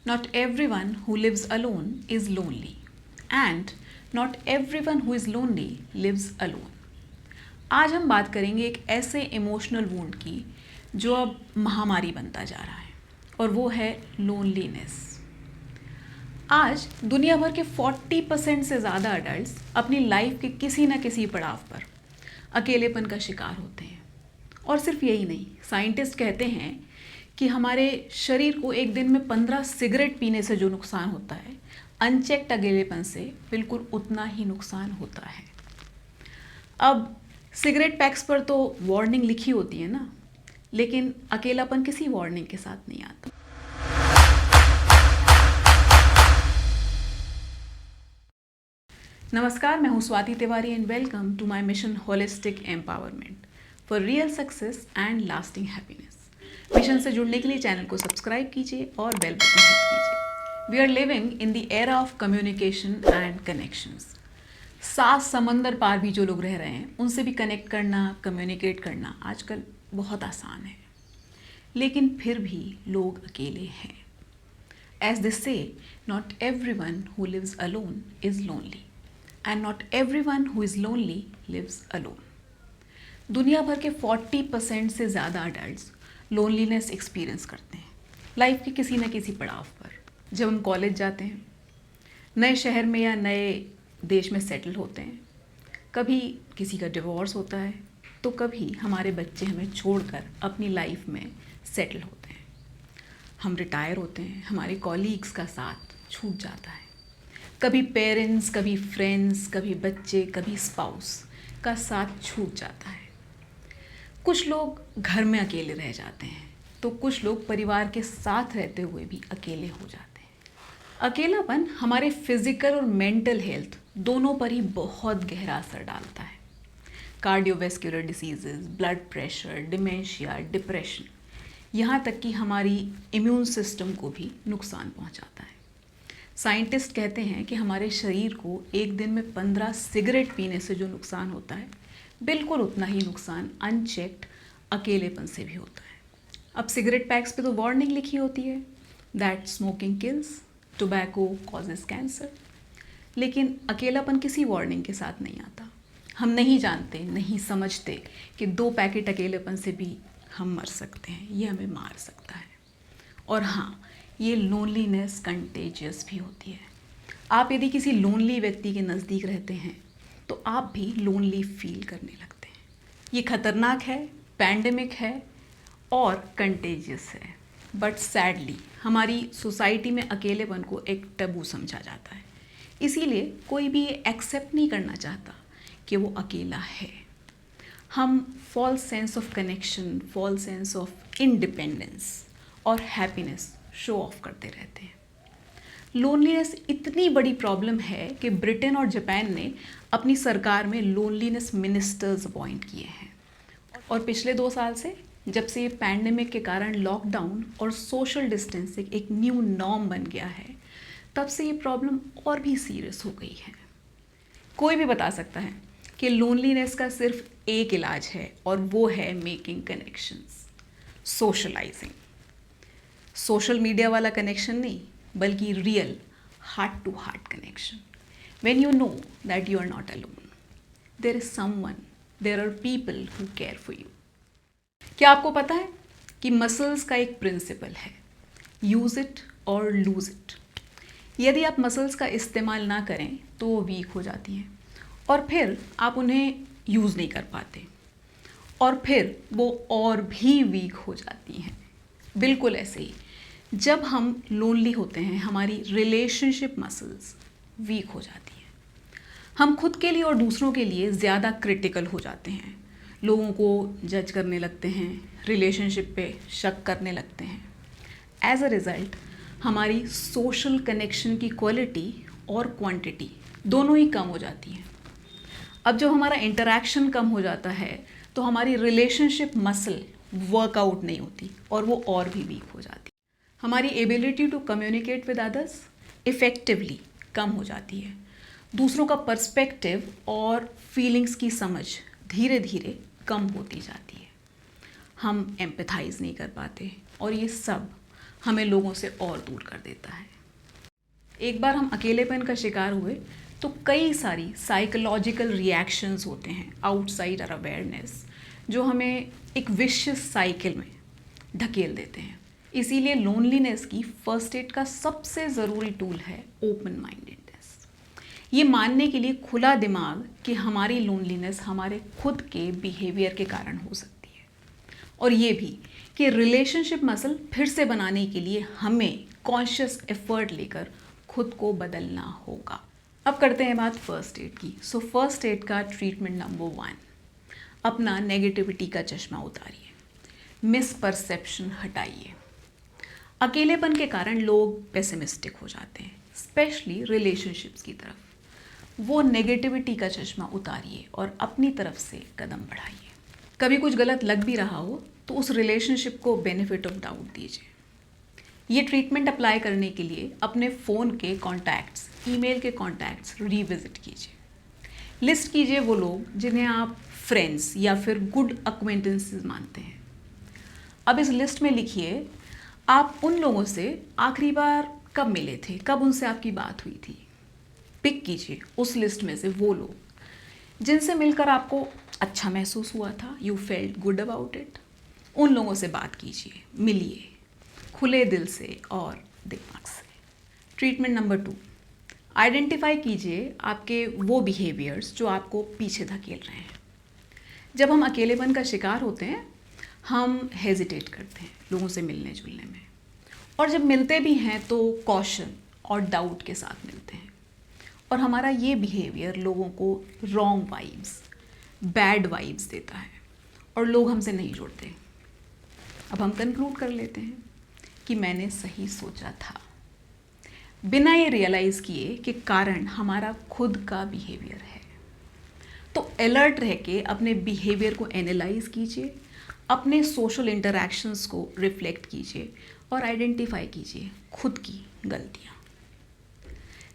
Not everyone who lives alone is lonely, and not everyone who is lonely lives alone. आज हम बात करेंगे एक ऐसे इमोशनल वुंड की जो अब महामारी बनता जा रहा है, और वो है लोनलीनेस। आज दुनिया भर के 40% से ज़्यादा अडल्ट्स अपनी लाइफ के किसी न किसी पड़ाव पर अकेलेपन का शिकार होते हैं। और सिर्फ यही नहीं, साइंटिस्ट कहते हैं कि हमारे शरीर को एक दिन में 15 सिगरेट पीने से जो नुकसान होता है, अनचेक्ड अकेलेपन से बिल्कुल उतना ही नुकसान होता है। अब सिगरेट पैक्स पर तो वार्निंग लिखी होती है ना, लेकिन अकेलापन किसी वार्निंग के साथ नहीं आता। नमस्कार, मैं हूँ Swati Tiwari and welcome to my mission holistic empowerment for real success and lasting happiness. Mission से जुड़ने के लिए चैनल को सब्सक्राइब कीजिए और बेल बटन हिट कीजिए। We are living in the era of communication and connections. 7 समंदर पार भी जो लोग रह रहे हैं, उनसे भी कनेक्ट करना, कम्युनिकेट करना आजकल बहुत आसान है, लेकिन फिर भी लोग अकेले हैं। As they say, not everyone who lives alone is lonely, and not everyone who is lonely lives alone. दुनिया भर के 40% से ज़्यादा अडल्ट्स लोनलीनेस एक्सपीरियंस करते हैं लाइफ के किसी न किसी पड़ाव पर। जब हम कॉलेज जाते हैं, नए शहर में या नए देश में सेटल होते हैं, कभी किसी का डिवोर्स होता है, तो कभी हमारे बच्चे हमें छोड़कर अपनी लाइफ में सेटल होते हैं। हम रिटायर होते हैं, हमारे कॉलीग्स का साथ छूट जाता है। कभी पेरेंट्स, कभी फ्रेंड्स, कभी बच्चे, कभी स्पाउस का साथ छूट जाता है। कुछ लोग घर में अकेले रह जाते हैं, तो कुछ लोग परिवार के साथ रहते हुए भी अकेले हो जाते हैं। अकेलापन हमारे फिजिकल और मेंटल हेल्थ दोनों पर ही बहुत गहरा असर डालता है। Cardiovascular diseases, blood pressure, dementia, depression, यहाँ तक कि हमारी इम्यून सिस्टम को भी नुकसान पहुँचाता है। साइंटिस्ट कहते हैं कि हमारे शरीर को एक दिन में 15 सिगरेट पीने से जो नुकसान होता है, बिल्कुल उतना ही नुकसान अनचेक्ड अकेलेपन से भी होता है। अब सिगरेट पैक्स पे तो वार्निंग लिखी होती है that smoking kills, tobacco causes cancer, लेकिन अकेलापन किसी वार्निंग के साथ नहीं आता। हम नहीं जानते, नहीं समझते कि 2 पैकेट अकेलेपन से भी हम मर सकते हैं, ये हमें मार सकता है। और हाँ, ये लोनलीनेस कंटेजियस भी होती है। आप यदि किसी लोनली व्यक्ति के नज़दीक रहते हैं, तो आप भी लोनली फील करने लगते हैं। ये खतरनाक है, पैंडेमिक है और कंटेजियस है। बट सैडली हमारी सोसाइटी में अकेलेपन को एक टैबू समझा जाता है, इसीलिए कोई भी ये एक्सेप्ट नहीं करना चाहता कि वो अकेला है। हम false sense of connection, false sense of independence और हैप्पीनेस शो ऑफ करते रहते हैं। लोनलीनेस इतनी बड़ी प्रॉब्लम है कि ब्रिटेन और जापान ने अपनी सरकार में लोनलीनेस मिनिस्टर्स अपॉइंट किए हैं। और पिछले 2 साल से, जब से ये पैंडेमिक के कारण लॉकडाउन और सोशल डिस्टेंसिंग एक न्यू नॉर्म बन गया है, तब से ये प्रॉब्लम और भी सीरियस हो गई है। कोई भी बता सकता है कि लोनलीनेस का सिर्फ एक इलाज है, और वो है making connections, socializing. Social media वाला कनेक्शन नहीं, बल्कि real heart to heart connection. When you know that you are not alone, there is someone, there are people who care for you. क्या आपको पता है कि मसल्स का एक प्रिंसिपल है, यूज़ इट और लूज़ इट। यदि आप मसल्स का इस्तेमाल ना करें तो वो वीक हो जाती हैं, और फिर आप उन्हें यूज़ नहीं कर पाते, और फिर वो और भी वीक हो जाती हैं। बिल्कुल ऐसे ही जब हम लोनली होते हैं, हमारी रिलेशनशिप मसल्स वीक हो जाती हैं। हम खुद के लिए और दूसरों के लिए ज़्यादा क्रिटिकल हो जाते हैं, लोगों को जज करने लगते हैं, रिलेशनशिप पे शक करने लगते हैं। एज अ रिज़ल्ट हमारी सोशल कनेक्शन की क्वालिटी और क्वांटिटी दोनों ही कम हो जाती हैं। अब जब हमारा इंटरेक्शन कम हो जाता है, तो हमारी रिलेशनशिप मसल वर्कआउट नहीं होती, और वो और भी वीक हो जाती है। हमारी ability to communicate with others effectively कम हो जाती है। दूसरों का पर्सपेक्टिव और फीलिंग्स की समझ धीरे धीरे कम होती जाती है। हम एम्पैथाइज़ नहीं कर पाते, और ये सब हमें लोगों से और दूर कर देता है। एक बार हम अकेलेपन का शिकार हुए तो कई सारी साइकोलॉजिकल रिएक्शंस होते हैं आउटसाइड आवर अवेयरनेस, जो हमें एक विशियस साइकिल में ढकेल देते हैं। इसीलिए लोनलीनेस की फर्स्ट एड का सबसे ज़रूरी टूल है ओपन माइंडेडनेस। ये मानने के लिए खुला दिमाग कि हमारी लोनलीनेस हमारे खुद के बिहेवियर के कारण हो सकती है, और ये भी कि रिलेशनशिप मसल फिर से बनाने के लिए हमें कॉन्शियस एफर्ट लेकर खुद को बदलना होगा। अब करते हैं बात फर्स्ट एड की। सो फर्स्ट एड का ट्रीटमेंट नंबर 1, अपना नेगेटिविटी का चश्मा उतारिए, मिसपरसेप्शन हटाइए। अकेलेपन के कारण लोग पेसिमिस्टिक हो जाते हैं, स्पेशली रिलेशनशिप्स की तरफ। वो नेगेटिविटी का चश्मा उतारिए और अपनी तरफ से कदम बढ़ाइए। कभी कुछ गलत लग भी रहा हो तो उस रिलेशनशिप को बेनिफिट ऑफ डाउट दीजिए। ये ट्रीटमेंट अप्लाई करने के लिए अपने फ़ोन के कॉन्टैक्ट्स, ईमेल के कॉन्टैक्ट्स रिविजिट कीजिए। लिस्ट कीजिए वो लोग जिन्हें आप फ्रेंड्स या फिर गुड अक्वेंटेंसेस मानते हैं। अब इस लिस्ट में लिखिए आप उन लोगों से आखिरी बार कब मिले थे, कब उनसे आपकी बात हुई थी। पिक कीजिए उस लिस्ट में से वो लोग जिनसे मिलकर आपको अच्छा महसूस हुआ था, you felt good about it. उन लोगों से बात कीजिए, मिलिए खुले दिल से और दिमाग से। ट्रीटमेंट नंबर 2, आइडेंटिफाई कीजिए आपके वो बिहेवियर्स जो आपको पीछे धकेल रहे हैं। जब हम अकेलेपन का शिकार होते हैं हम हेजिटेट करते हैं लोगों से मिलने जुलने में, और जब मिलते भी हैं तो कॉशन और डाउट के साथ मिलते हैं, और हमारा ये बिहेवियर लोगों को रॉन्ग वाइब्स, बैड वाइब्स देता है और लोग हमसे नहीं जुड़ते। अब हम कंक्लूड कर लेते हैं कि मैंने सही सोचा था, बिना ये रियलाइज़ किए कि कारण हमारा खुद का बिहेवियर है। तो अलर्ट रह के अपने बिहेवियर को एनालाइज कीजिए, अपने सोशल इंटरैक्शंस को रिफ्लेक्ट कीजिए और आइडेंटिफाई कीजिए खुद की गलतियाँ।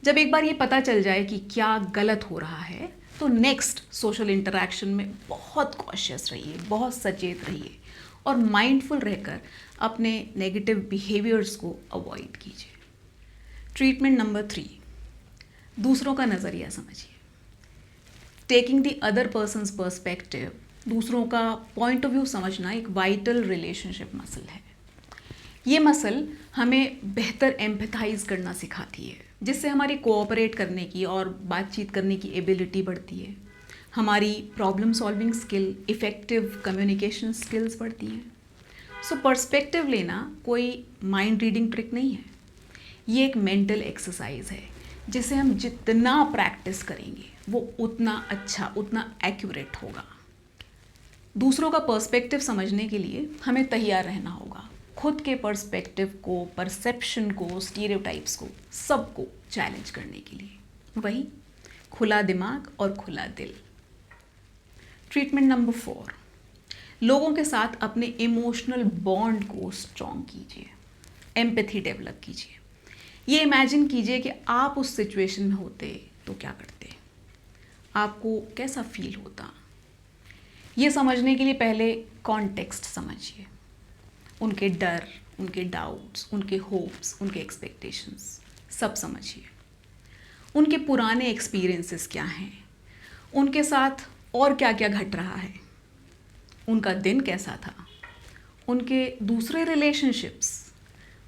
जब एक बार ये पता चल जाए कि क्या गलत हो रहा है तो नेक्स्ट सोशल इंटरैक्शन में बहुत कॉशियस रहिए, बहुत सचेत रहिए और माइंडफुल रहकर अपने नेगेटिव बिहेवियर्स को अवॉइड कीजिए। ट्रीटमेंट नंबर 3, दूसरों का नज़रिया समझिए। Taking the other persons perspective, दूसरों का पॉइंट ऑफ व्यू समझना एक वाइटल रिलेशनशिप मसल है। ये मसल हमें बेहतर एम्पैथाइज करना सिखाती है, जिससे हमारी कोऑपरेट करने की और बातचीत करने की एबिलिटी बढ़ती है। हमारी problem solving skill, effective communication skills बढ़ती हैं। सो पर्सपेक्टिव लेना कोई माइंड रीडिंग ट्रिक नहीं है, ये एक मेंटल एक्सरसाइज है जिसे हम जितना प्रैक्टिस करेंगे वो उतना अच्छा, उतना एक्यूरेट होगा। दूसरों का पर्सपेक्टिव समझने के लिए हमें तैयार रहना होगा, खुद के पर्सपेक्टिव को, परसेप्शन को, स्टीरियोटाइप्स को, सबको चैलेंज करने के लिए। वही खुला दिमाग और खुला दिल। ट्रीटमेंट नंबर 4, लोगों के साथ अपने इमोशनल बॉन्ड को स्ट्रॉन्ग कीजिए, एम्पैथी डेवलप कीजिए। ये इमेजिन कीजिए कि आप उस सिचुएशन में होते तो क्या करते, आपको कैसा फील होता। ये समझने के लिए पहले कॉन्टेक्स्ट समझिए, उनके डर, उनके डाउट्स, उनके होप्स, उनके एक्सपेक्टेशंस सब समझिए। उनके पुराने एक्सपीरियंसेस क्या हैं, उनके साथ और क्या क्या घट रहा है, उनका दिन कैसा था, उनके दूसरे रिलेशनशिप्स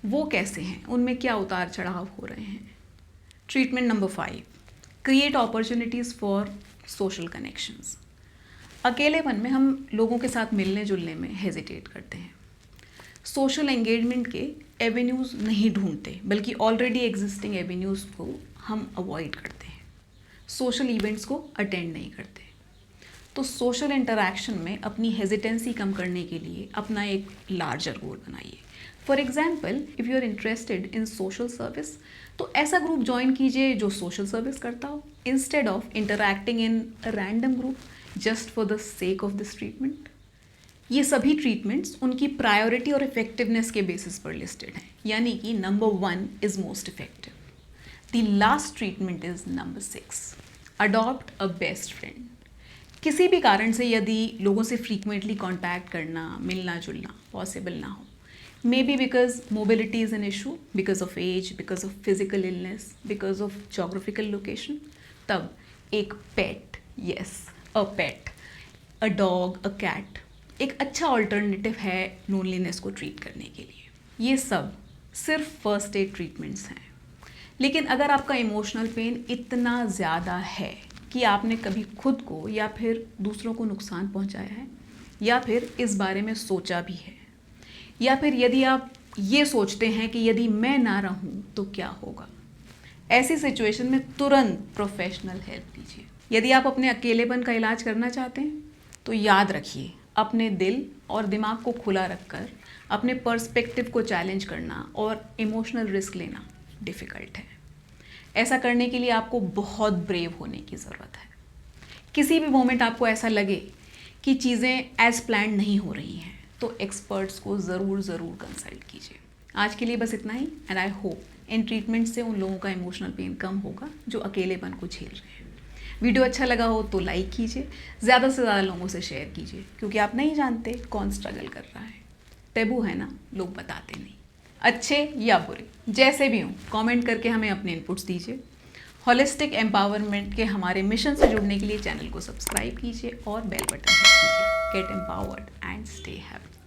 वो कैसे हैं, उनमें क्या उतार चढ़ाव हो रहे हैं। Treatment number 5, create opportunities for social connections. अकेलेपन में हम लोगों के साथ मिलने जुलने में हेजिटेट करते हैं, सोशल एंगेजमेंट के एवेन्यूज़ नहीं ढूंढते, बल्कि ऑलरेडी एग्जिस्टिंग एवेन्यूज़ को हम अवॉइड करते हैं, सोशल इवेंट्स को अटेंड नहीं करते। तो सोशल इंटरैक्शन में अपनी हेजिटेंसी कम करने के लिए अपना एक लार्जर गोल बनाइए। For example, if you are interested in social service तो ऐसा ग्रुप ज्वाइन कीजिए जो सोशल सर्विस करता हो, instead of interacting in a random group just for the sake of this treatment. ये सभी ट्रीटमेंट्स उनकी प्रायोरिटी और इफेक्टिवनेस के बेसिस पर लिस्टेड हैं, यानी कि number 1 is most effective. The last treatment is number 6, adopt a best friend. किसी भी कारण से यदि लोगों से फ्रीक्वेंटली कांटेक्ट करना, मिलना जुलना पॉसिबल ना हो, Maybe because mobility is an issue, because of age, because of physical illness, because of geographical location. तब एक पेट, yes, a pet, a dog, a cat एक अच्छा ऑल्टरनेटिव है लोनलीनेस को ट्रीट करने के लिए। ये सब सिर्फ फर्स्ट एड ट्रीटमेंट्स हैं। लेकिन अगर आपका इमोशनल पेन इतना ज़्यादा है कि आपने कभी खुद को या फिर दूसरों को नुकसान पहुंचाया है, या फिर इस बारे में सोचा भी है, या फिर यदि आप ये सोचते हैं कि यदि मैं ना रहूं तो क्या होगा, ऐसी सिचुएशन में तुरंत प्रोफेशनल हेल्प लीजिए। यदि आप अपने अकेलेपन का इलाज करना चाहते हैं तो याद रखिए, अपने दिल और दिमाग को खुला रखकर अपने पर्सपेक्टिव को चैलेंज करना और इमोशनल रिस्क लेना डिफ़िकल्ट है। ऐसा करने के लिए आपको बहुत ब्रेव होने की ज़रूरत है। किसी भी मोमेंट आपको ऐसा लगे कि चीज़ें एज प्लान नहीं हो रही हैं तो एक्सपर्ट्स को ज़रूर कंसल्ट कीजिए। आज के लिए बस इतना ही, एंड आई होप इन ट्रीटमेंट से उन लोगों का इमोशनल पेन कम होगा जो अकेलेपन को झेल रहे हैं। वीडियो अच्छा लगा हो तो लाइक कीजिए, ज़्यादा से ज़्यादा लोगों से शेयर कीजिए, क्योंकि आप नहीं जानते कौन स्ट्रगल कर रहा है। टैबू है ना, लोग बताते नहीं। अच्छे या बुरे जैसे भी हों, कमेंट करके हमें अपने इनपुट्स दीजिए। होलिस्टिक एम्पावरमेंट के हमारे मिशन से जुड़ने के लिए चैनल को सब्सक्राइब कीजिए और बेल बटन हिट कीजिए। Get empowered and stay happy.